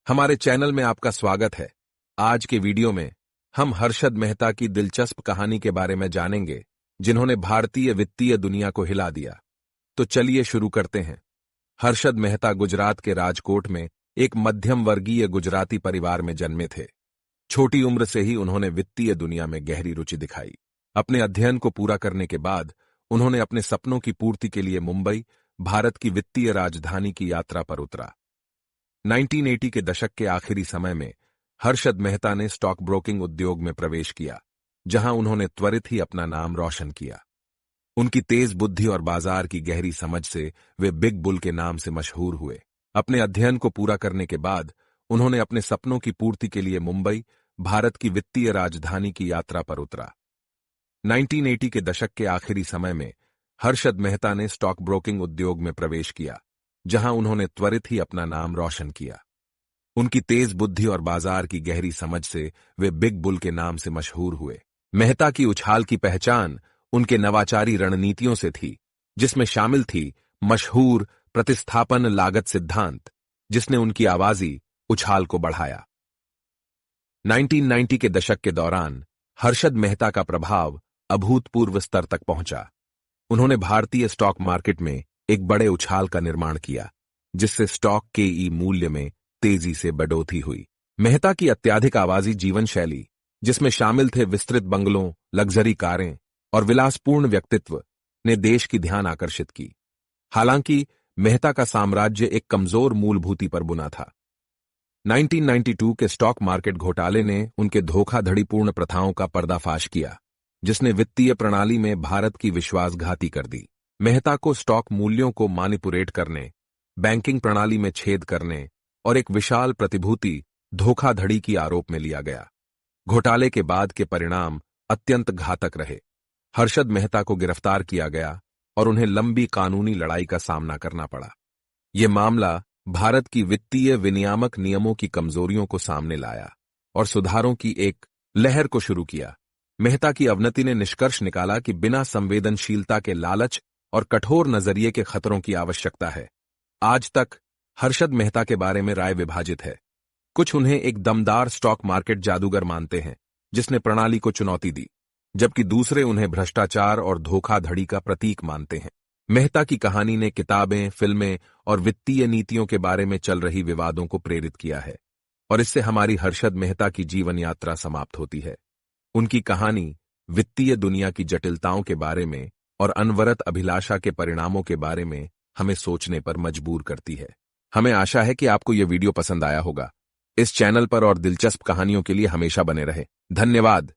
हमारे चैनल में आपका स्वागत है। आज के वीडियो में हम हर्षद मेहता की दिलचस्प कहानी के बारे में जानेंगे, जिन्होंने भारतीय वित्तीय दुनिया को हिला दिया। तो चलिए शुरू करते हैं। हर्षद मेहता गुजरात के राजकोट में एक मध्यम वर्गीय गुजराती परिवार में जन्मे थे। छोटी उम्र से ही उन्होंने वित्तीय दुनिया में गहरी रुचि दिखाई। अपने अध्ययन को पूरा करने के बाद उन्होंने अपने सपनों की पूर्ति के लिए मुंबई, भारत की वित्तीय राजधानी की यात्रा पर उतरा। 1980 के दशक के आखिरी समय में हर्षद मेहता ने स्टॉक ब्रोकिंग उद्योग में प्रवेश किया, जहां उन्होंने त्वरित ही अपना नाम रोशन किया। उनकी तेज बुद्धि और बाजार की गहरी समझ से वे बिग बुल के नाम से मशहूर हुए। अपने अध्ययन को पूरा करने के बाद उन्होंने अपने सपनों की पूर्ति के लिए मुंबई, भारत की वित्तीय राजधानी की यात्रा पर उतरा। 1980 के दशक के आखिरी समय में हर्षद मेहता ने स्टॉक ब्रोकिंग उद्योग में प्रवेश किया, जहां उन्होंने त्वरित ही अपना नाम रोशन किया। उनकी तेज बुद्धि और बाजार की गहरी समझ से वे बिग बुल के नाम से मशहूर हुए। मेहता की उछाल की पहचान उनके नवाचारी रणनीतियों से थी, जिसमें शामिल थी मशहूर प्रतिस्थापन लागत सिद्धांत, जिसने उनकी आवाजी उछाल को बढ़ाया। 1990 के दशक के दौरान हर्षद मेहता का प्रभाव अभूतपूर्व स्तर तक पहुंचा। उन्होंने भारतीय स्टॉक मार्केट में एक बड़े उछाल का निर्माण किया, जिससे स्टॉक के मूल्य में तेजी से बढ़ोतरी हुई। मेहता की अत्यधिक आवाजी जीवन शैली, जिसमें शामिल थे विस्तृत बंगलों, लग्जरी कारें और विलासपूर्ण व्यक्तित्व, ने देश की ध्यान आकर्षित की। हालांकि मेहता का साम्राज्य एक कमजोर मूलभूति पर बुना था। 1992 के स्टॉक मार्केट घोटाले ने उनके धोखाधड़ीपूर्ण प्रथाओं का पर्दाफाश किया, जिसने वित्तीय प्रणाली में भारत की विश्वासघाती कर दी। मेहता को स्टॉक मूल्यों को मैनिपुलेट करने, बैंकिंग प्रणाली में छेद करने और एक विशाल प्रतिभूति धोखाधड़ी की आरोप में लिया गया। घोटाले के बाद के परिणाम अत्यंत घातक रहे। हर्षद मेहता को गिरफ्तार किया गया और उन्हें लंबी कानूनी लड़ाई का सामना करना पड़ा। यह मामला भारत की वित्तीय विनियामक नियमों की कमजोरियों को सामने लाया और सुधारों की एक लहर को शुरू किया। मेहता की अवनति ने निष्कर्ष निकाला कि बिना संवेदनशीलता के लालच और कठोर नजरिए के खतरों की आवश्यकता है। आज तक हर्षद मेहता के बारे में राय विभाजित है। कुछ उन्हें एक दमदार स्टॉक मार्केट जादूगर मानते हैं, जिसने प्रणाली को चुनौती दी, जबकि दूसरे उन्हें भ्रष्टाचार और धोखाधड़ी का प्रतीक मानते हैं। मेहता की कहानी ने किताबें, फिल्में और वित्तीय नीतियों के बारे में चल रही विवादों को प्रेरित किया है, और इससे हमारी हर्षद मेहता की जीवन यात्रा समाप्त होती है। उनकी कहानी वित्तीय दुनिया की जटिलताओं के बारे में और अनवरत अभिलाषा के परिणामों के बारे में हमें सोचने पर मजबूर करती है। हमें आशा है कि आपको यह वीडियो पसंद आया होगा। इस चैनल पर और दिलचस्प कहानियों के लिए हमेशा बने रहें। धन्यवाद।